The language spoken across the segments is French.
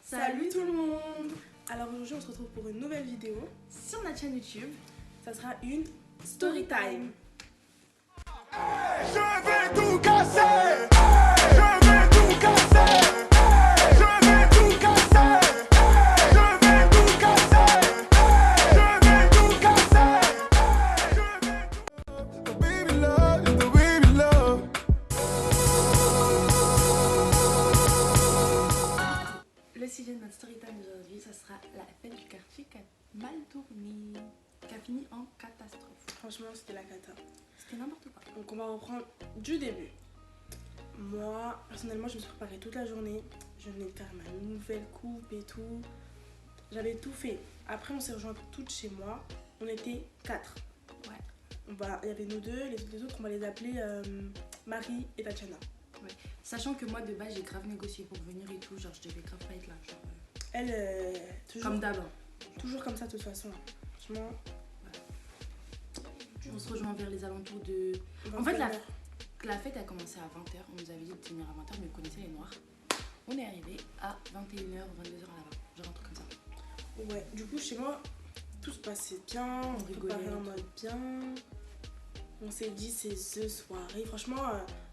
Salut tout le monde. Alors aujourd'hui on se retrouve pour une nouvelle vidéo sur notre chaîne YouTube. Ça sera une story time. Je vais tout casser. Je vais tout casser. Je vais tout casser. Je vais tout casser. Je vais tout casser. The baby love, the baby love. Le sujet de notre story time d'aujourd'hui, ça sera la fête du quartier qui a mal tourné, qui a fini en catastrophe. Franchement c'était la cata. C'était n'importe quoi. Donc on va reprendre du début. Moi personnellement je me suis préparée toute la journée. Je venais de faire ma nouvelle coupe et tout. J'avais tout fait. Après on s'est rejointes toutes chez moi. On était 4. Ouais. Il y avait nous deux, les autres on va les appeler Marie et Tatiana. Ouais. Sachant que moi de base j'ai grave négocié pour venir et tout, genre je devais grave pas être là. Genre, Elle, toujours, comme d'hab. toujours comme ça de toute façon. Franchement. On se rejoint vers les alentours de... En fait la fête a commencé à 20h, on nous avait dit de venir à 20h mais vous connaissez les noirs. On est arrivé à 21h, 22h là-bas, genre un truc comme ça. Ouais, du coup chez moi tout se passait bien, on préparait en mode bien. On s'est dit c'est ce soirée. Franchement,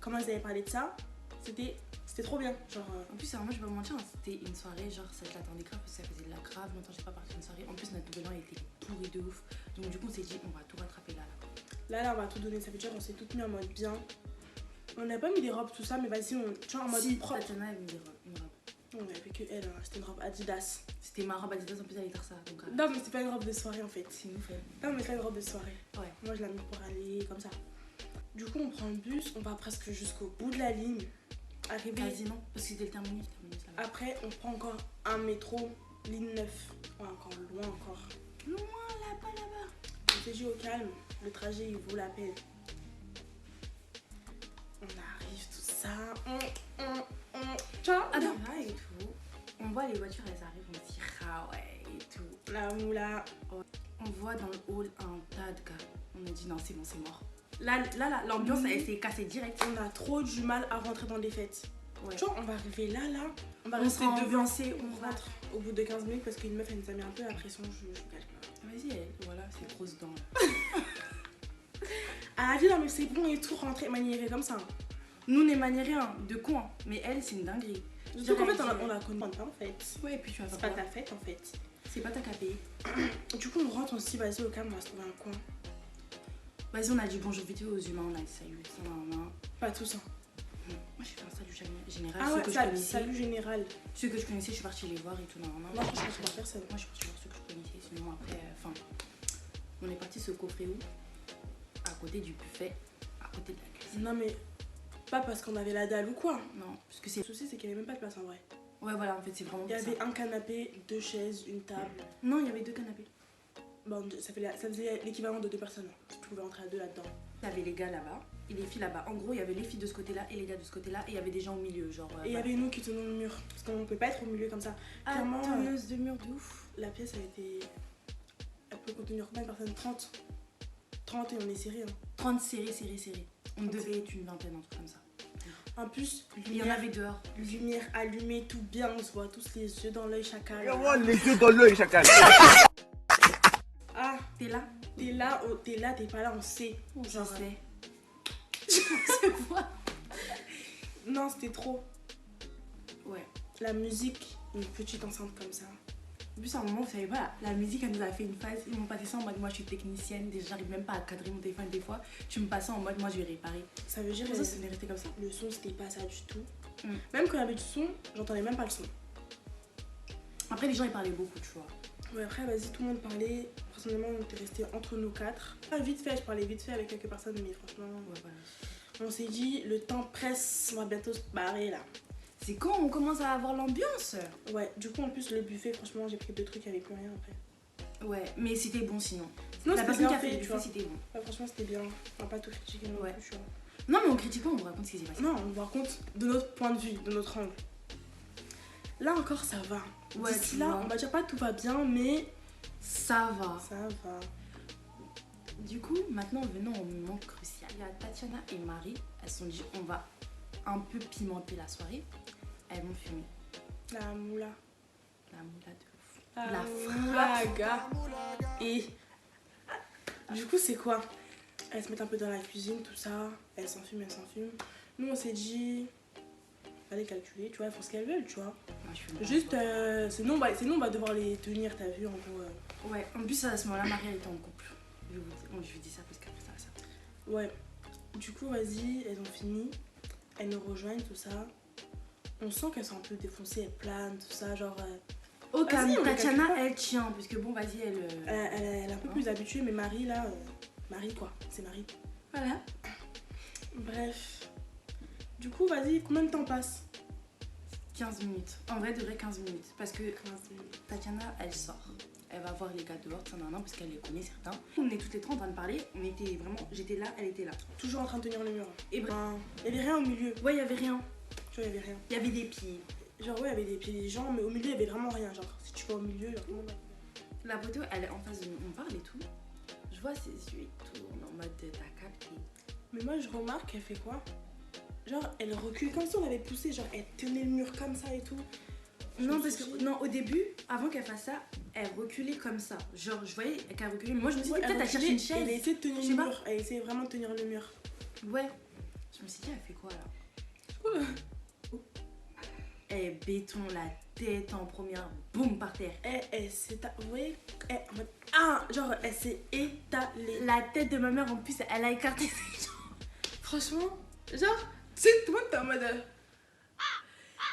comment ils avaient parlé de ça, c'était trop bien. Genre, En plus, moi je vais pas mentir, hein, c'était une soirée, genre ça je l'attendais grave parce que ça faisait de la grave longtemps que j'ai pas parti d'une soirée. En plus notre nouvel an il était pourri de ouf. Donc du coup on s'est dit on va tout rattraper là. Là on va tout donner, ça veut dire on s'est toutes mis en mode bien. On n'a pas mis des robes tout ça mais vas-y on tu vois en mode si, propre. Tatiana avait mis une robe. On avait que elle, hein, c'était une robe Adidas. C'était ma robe Adidas en plus elle était ça. Donc, Non mais c'est pas une robe de soirée en fait. c'est nous fait. Non mais c'est pas une robe de soirée. Ouais. Moi je la mets pour aller comme ça. Du coup on prend le bus, on va presque jusqu'au bout de la ligne. Arrivé. Quasiment, parce que c'était le terminus là-bas. Après on prend encore un métro, ligne 9. Ouais, encore loin encore. Loin là-bas. On s'est dit au calme, le trajet il vaut la peine. On arrive, tout ça. Tu vois, Ah non, là et tout. On voit les voitures, elles arrivent, on se dit ah ouais et tout. la moula. On voit dans le hall un tas de gars. On a dit non, c'est bon, c'est mort. Là, l'ambiance elle s'est cassée direct. On a trop du mal à rentrer dans les fêtes. Ouais. Tu vois, on va arriver là. On va On rester sera devant. avancé, On rentre au bout de 15 minutes parce qu'une meuf elle nous a mis un peu la pression. Je vous cache pas. Vas-y, voilà, c'est grosse dent. Elle a dit non, mais c'est bon et tout, rentrer maniéré comme ça. Nous, on est maniérés hein, de con, hein. Mais elle, c'est une dinguerie. Donc en fait, on la connaît pas en fait. Ouais, et puis tu vas C'est faire pas quoi? ta fête en fait. C'est pas ta KPI. Du coup, on rentre, on se dit vas-y, au calme, on va se trouver un coin. Vas-y, on a dit bonjour vite fait aux humains, on a dit salut, ça va. Pas tous, hein. Moi, je fais un salut général. Ah ceux ouais, que je salut, connaissais. salut général. Ceux que je connaissais, je suis partie les voir et tout. Non, Moi, je suis partie voir personne. Moi, je suis partie voir ceux que je connaissais. Sinon, après, on est parti se coffrer où? À côté du buffet, à côté de la cuisine. Non, mais pas parce qu'on avait la dalle ou quoi. Non, parce que c'est. Le souci, c'est qu'il n'y avait même pas de place en vrai. Ouais, voilà, en fait, c'est vraiment Il y pour ça. avait un canapé, 2 chaises, une table. Non, il y avait 2 canapés. Bon, ça faisait l'équivalent de 2 personnes. Tu pouvais entrer à 2 là-dedans. Il y avait les gars là-bas et les filles là-bas. En gros, il y avait les filles de ce côté-là et les gars de ce côté-là. Et il y avait des gens au milieu, genre. Et il y avait nous qui tenions le mur. Parce qu'on ne peut pas être au milieu comme ça. Clairement, teneuse de mur de ouf. la pièce a été. Elle peut contenir combien de personnes? 30. 30 et on est serré. Hein. 30 serrés. On 30 devait être une vingtaine, un truc comme ça. En plus, Il y en avait dehors. lumière allumée, tout bien. On se voit tous les yeux dans l'œil chacun. Les yeux dans l'œil, chacun. Ah, T'es là? t'es là, t'es pas là, on sait. Je Genre, sais. Je vois. non, c'était trop. Ouais. La musique, une petite enceinte comme ça. En plus, à un moment, vous savez pas, la musique, elle nous a fait une phase. Ils m'ont passé ça en mode, moi, je suis technicienne. Déjà, j'arrive même pas à cadrer mon téléphone des fois. Tu me passes ça en mode, moi, je vais réparer. Ça veut dire Pour ça, c'est resté comme ça. le son, c'était pas ça du tout. Mm. Même quand il y avait du son, j'entendais même pas le son. Après, les gens, ils parlaient beaucoup, tu vois. Ouais, après, vas-y, tout le monde parlait. Personnellement, on était restés entre nous 4. Vite fait, je parlais vite fait avec quelques personnes, mais franchement, Ouais, voilà. on s'est dit, le temps presse, on va bientôt se barrer là. C'est quand on commence à avoir l'ambiance. Ouais, du coup, en plus, le buffet, franchement, j'ai pris 2 trucs, il n'y avait plus rien après. Ouais, mais c'était bon sinon. Sinon, La c'était personne qui bien a fait fait, le tu buffet, vois. c'était bon. Ouais, franchement, c'était bien. On va pas tout critiquer non Ouais. plus, tu vois. Non, mais on critique pas, on vous raconte ce qui s'est passé. Non, on vous raconte de notre point de vue, de notre angle. Là encore, ça va. Ouais, D'ici tu là, vois. on va dire pas tout va bien, mais Ça va. ça va. Du coup, maintenant, venons au moment crucial. Il y a Tatiana et Marie, elles se sont dit, on va un peu pimenter la soirée. Elles vont fumer. La moula. La moula de ouf. Ah, La moulaga. Et du coup, c'est quoi? Elles se mettent un peu dans la cuisine, tout ça. Elles s'enfument, elles s'enfument. Nous, on s'est dit, fallait calculer, tu vois, elles font ce qu'elles veulent, tu vois. Moi, je suis Juste, sinon, on va devoir les tenir, t'as vu, en gros. Ouais, en plus, à ce moment-là, Marie, elle était en couple. Je vous dis ça parce qu'après ça va sortir. Ouais. Du coup, vas-y, elles ont fini. Elles nous rejoignent, tout ça. On sent qu'elles sont un peu défoncées, elles planent, tout ça, genre. Au calme, on les Tatiana, calcule pas. elle tient, puisque bon, vas-y, elle. Elle est un peu plus habituée, mais Marie, là. Marie, quoi. C'est Marie. Voilà. Bref. Du coup, vas-y, combien de temps passe? 15 minutes. En vrai, de vrai, 15 minutes. Parce que 15 minutes. Tatiana, elle sort. Elle va voir les gars dehors, ça nan, parce qu'elle les connaît certains. On est toutes les trois en train de parler. On était vraiment. J'étais là, elle était là. Toujours en train de tenir le mur. Et bref. Il y avait rien au milieu. Ouais, il y avait rien. Tu vois, il y avait rien. Il y avait des pieds. Genre, ouais, il y avait des pieds des gens, mais au milieu, il y avait vraiment rien. Genre, si tu vas au milieu, genre, comment on va faire? La poteau, elle est en face de nous. On parle et tout. Je vois ses yeux et tout. On est en mode t'as capté. Mais moi, je remarque, elle fait quoi? Genre, elle recule comme si on l'avait poussée. Genre, elle tenait le mur comme ça et tout. Non, parce que non, au début, avant qu'elle fasse ça, elle reculait comme ça. Genre, je voyais qu'elle reculait. Mais moi, je me suis dit, peut-être elle cherche une chaise. Elle essayait de tenir Je sais le pas. mur. Elle essayait vraiment de tenir le mur. Ouais. Je me suis dit, elle fait quoi là? Elle béton la tête en première, boum, par terre. Elle s'est... Vous voyez? En mode... Ah! Genre, elle s'est étalée. La tête de ma mère, en plus, elle a écarté ses jambes. Franchement, genre, c'est tout le monde t'es en mode...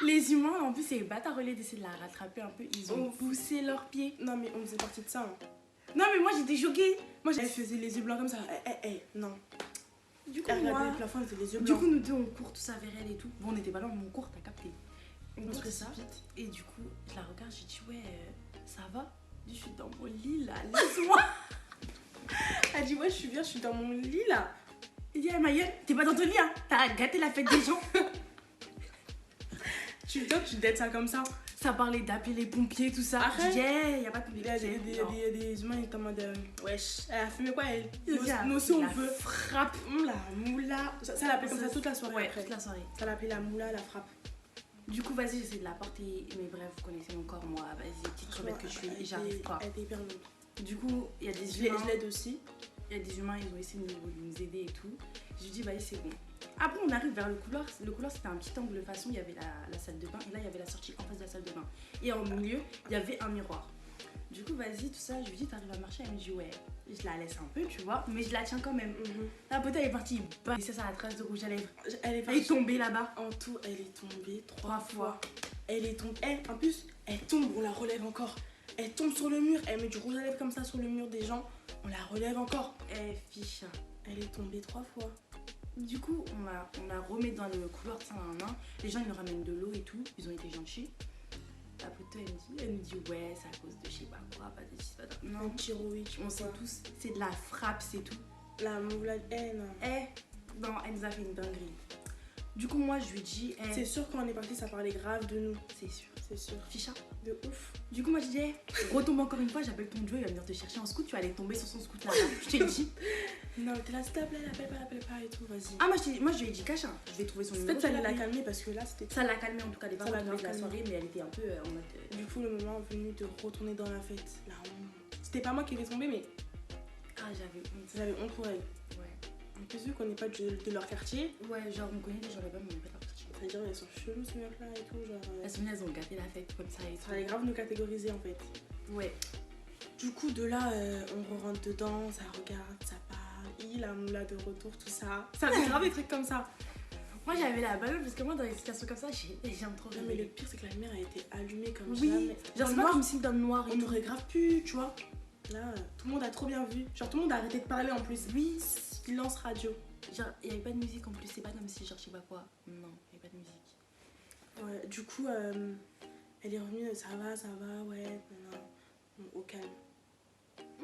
Les humains, en plus, c'est les bâtards, au lieu d'essayer de la rattraper un peu, ils ont poussé leurs pieds. Non, mais on faisait partie de ça. Hein. Non, mais moi, j'étais choquée. Moi, elle faisait les yeux blancs comme ça. Non. Du coup, Elle regardait moi... le plafond, elle faisait les yeux Du blancs. coup, nous deux, on court tout ça vers elle et tout. Bon, on n'était pas là, mais on court, t'as capté. On se fait ça. précipite. Et du coup, je la regarde, j'ai dit, ouais, ça va? Je dis, je suis dans mon lit là, laisse-moi. Elle dit, ouais, je suis bien, je suis dans mon lit là. Il dit, ah, ma gueule, t'es pas dans ton lit, hein? T'as gâté la fête des gens. Tu dettes ça comme ça. Ça parlait d'appeler les pompiers, tout ça. Arrête. Je dis, hey, y a pas de pompiers. Il y a des humains, ils étaient en mode, wesh, elle a fumé quoi elle? Il Nous aussi, on la veut. frappe. La moula. Ça l'appelait comme ça toute la soirée. Ouais, après. toute la soirée. Ça l'appelait la moula, la frappe. Du coup, vas-y, j'essaie de la porter. Mais bref, vous connaissez mon corps, moi. Vas-y, petite crevette que je suis, j'arrive pas. Elle était hyper longue. Du coup, il y a des Je humains. l'aide aussi. Il y a des humains, ils ont essayé de nous aider et tout. Je lui dis, vas-y, c'est bon. Après, on arrive vers le couloir. Le couloir, c'était un petit angle de façon. Il y avait la salle de bain. Et là, il y avait la sortie en face de la salle de bain. Et en milieu, il y avait un miroir. Du coup, vas-y, tout ça. Je lui dis, t'arrives à marcher? Elle me dit, ouais. Je la laisse un peu, tu vois. Mais je la tiens quand même. La pote, elle est partie. Et ça, la trace de rouge à lèvres. Elle est tombée là-bas. En tout, elle est tombée 3 fois. fois. Elle est tombée. En plus, elle tombe, on la relève encore. Elle tombe sur le mur, elle met du rouge à lèvres comme ça sur le mur des gens. On la relève encore. Fiche. Elle est tombée 3 fois. Du coup, on la remet dans le couloir de Saint-Lin. Les gens, ils nous ramènent de l'eau et tout. Ils ont été gentils. La pote, elle nous dit, ouais, c'est à cause de je sais pas quoi, pas de pas de... Non, thyroïde, on sait tous, c'est de la frappe, c'est tout. La moula, non. Non, elle nous a fait une dinguerie. Du coup, moi, je lui dis, c'est sûr, quand on est parti, ça parlait grave de nous. C'est sûr. C'est sûr. Ficha. De ouf. Du coup, moi, je dis, retombe encore une fois, j'appelle ton Joe, il va venir te chercher en scoot, tu vas aller tomber sur son scoot là. Je t'ai dit. Non, t'es là, s'il te plaît, l'appelle pas et tout, vas-y. Ah, moi, je lui ai dit, cache, hein. Je vais trouver son numéro. Peut-être ça allait la calmer parce que là, c'était. Ça l'a calmé en tout cas, elle est pas Ça retournée de la calmé. soirée, mais elle était un peu en mode. Du coup, le moment venu de retourner dans la fête, la honte. C'était pas moi qui étais tombée, mais Ah, j'avais honte. j'avais honte pour elle. Ouais. En plus, vu qu'on n'est pas de leur quartier, Ouais, genre, on connaît les gens là-bas, mais on n'est pas de leur quartier. c'est-à-dire, elles sont cheloues ces meufs-là et tout. Genre, Elles ont gâté la fête comme ça et ça allait grave nous catégoriser en fait. Ouais. Du coup, de là, on rentre dedans, ça regarde, ça parle. La moula de retour, tout ça. Ça fait grave des trucs comme ça. Moi, j'avais la balle parce que moi, dans les situations comme ça, j'aime trop Non, mais le pire, c'est que la lumière a été allumée comme Oui, jamais. genre, c'est pas comme si dans le noir. On aurait grave pu, tu vois. Là, tout le monde a trop bien vu. Genre, tout le monde a arrêté de parler en plus. Oui. Silence radio. Genre, il n'y avait pas de musique en plus, c'est pas comme si, genre, je sais pas quoi. Non, il n'y avait pas de musique. Ouais, du coup, elle est revenue, ça va, ouais, non, au calme.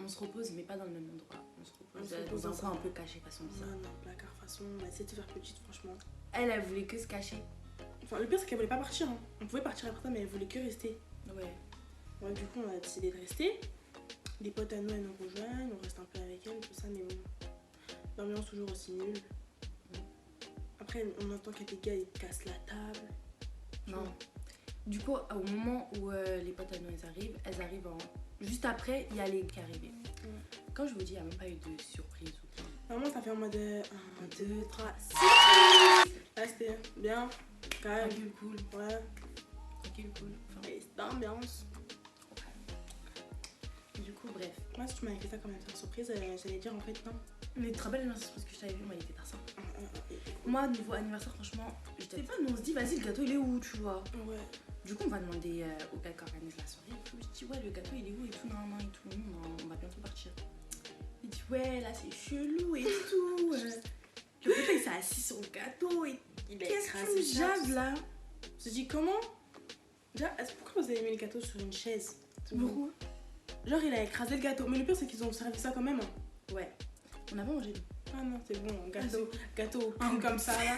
On se repose, mais pas dans le même endroit. On se repose, On se repose dans un coin ensemble. un peu caché, façon bizarre. Non, placard, façon, on a essayé de se faire petite, franchement. Elle voulait que se cacher. Enfin, le pire, c'est qu'elle voulait pas partir. Hein. On pouvait partir après ça, mais elle voulait que rester. Ouais. Ouais, du coup, on a décidé de rester. Des potes à nous, elles nous rejoignent, on reste un peu avec elles, tout ça, mais bon. L'ambiance toujours aussi nulle. Après, on entend qu'il y a des gars, ils cassent la table. Non. Du coup, au moment où les potes à nous elles arrivent juste après, il y a les qui arrivaient. Quand je vous dis, il n'y a même pas eu de surprise ou quoi. Vraiment, ça fait en mode 1, 2, 3, 6. Là, c'était bien, calme. Tranquille, cool. Ouais, Tranquille, cool. Enfin, et c'était ambiance. du coup, bref. Moi, si tu m'avais fait ça comme une surprise, j'allais dire en fait non. Mais tu te rappelles l'anniversaire parce que je t'avais vu, moi, il était tard ça. Moi, niveau anniversaire, franchement, je sais pas, nous on se dit, vas-y, le gâteau il est où, tu vois. Ouais. Du coup, on va demander au gars qui organise la soirée et tout. Je dis, ouais, le gâteau il est où et tout, non, et tout. On va bientôt partir. Il dit, ouais, là c'est chelou et tout. Le pote il s'est assis sur le gâteau et Il a qu'est-ce écrasé que ça. j'ave là? Je me dis comment. Déjà, pourquoi vous avez mis le gâteau sur une chaise? Pourquoi? Genre, il a écrasé le gâteau. Mais le pire, c'est qu'ils ont servi ça quand même. Hein. Ouais, on n'a pas mangé. Ah non, c'est bon, gâteau, Ah, gâteau au Un cul comme ça là.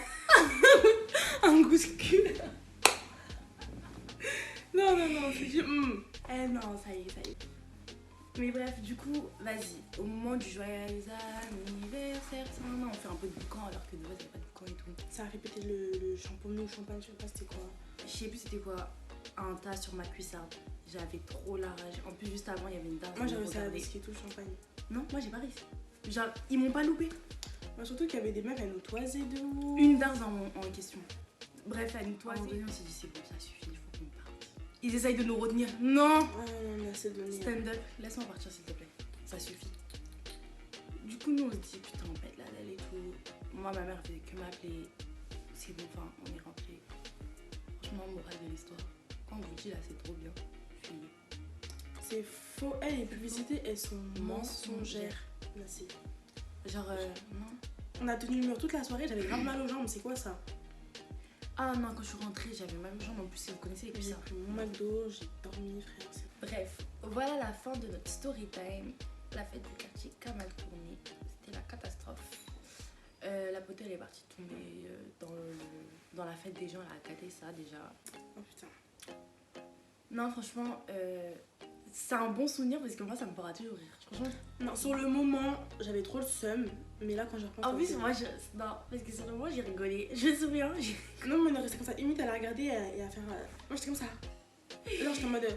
Un gouscule. Non, c'est juste. Eh non, ça y est. Mais bref, du coup, vas-y. Au moment du joyeux anniversaire, ça, on fait un peu de boucan alors que de base, il n'y a pas de boucan et tout. Ça a répété le champagne ou champagne, je sais pas c'était quoi. Je sais plus c'était quoi. Un tas sur ma cuissarde. J'avais trop la rage. En plus, juste avant, il y avait une dame. Moi, j'ai réussi à risquer tout le champagne. Non, moi, j'ai pas réussi. Genre, ils m'ont pas loupé. Moi, surtout qu'il y avait des meufs, elles nous toisaient de ouf. Une darse en question. Bref, à nous toiser. À un moment donné, on s'est dit, c'est bon, ça suffit, il faut qu'on parte. Ils essayent de nous retenir. Non! Ah non, on a assez donné. Stand up, laisse-moi partir s'il te plaît. Ça suffit. Du coup, nous on se dit putain, on pète la dalle et tout. Moi, ma mère faisait que m'appeler. C'est bon, enfin, on est rentré. Franchement, morale de l'histoire. Quand on vous dit là, c'est trop bien. Fuyez. C'est faux. Les publicités, elles sont mensongères. Merci. Genre, non. On a tenu le mur toute la soirée, j'avais grave mal aux jambes, c'est quoi ça? Ah non, quand je suis rentrée, j'avais même jambe. En plus, si vous connaissez les J'ai cuissards. pris mon McDo, j'ai dormi, frère. Bref, voilà la fin de notre story time. La fête du quartier qu'a mal tourné. C'était la catastrophe. La pote elle est partie tomber dans la fête des gens. Elle a gâté ça déjà. Oh putain. Non, franchement, c'est un bon souvenir parce que moi ça me fera toujours rire. Franchement. Non, sur le moment, j'avais trop le seum, mais là quand je repense. En plus, moi, non, parce que sur le moment j'ai rigolé. Je me souviens. Non, mais on est resté comme ça. Limite, elle a regardé et à faire. Moi j'étais comme ça. Là, j'étais en mode.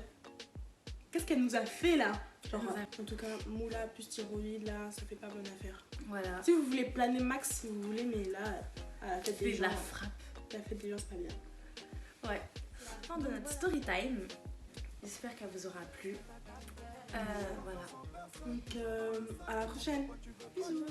Qu'est-ce qu'elle nous a fait là? Genre, en tout cas, moula plus thyroïde là, ça fait pas bonne affaire. Voilà. Si vous voulez planer max, si vous voulez, mais là, à la fête des C'est gens. la frappe. La fête des gens, c'est pas bien. Ouais. La fin de notre story time. J'espère qu'elle vous aura plu. Voilà. Donc, à la prochaine. Bisous.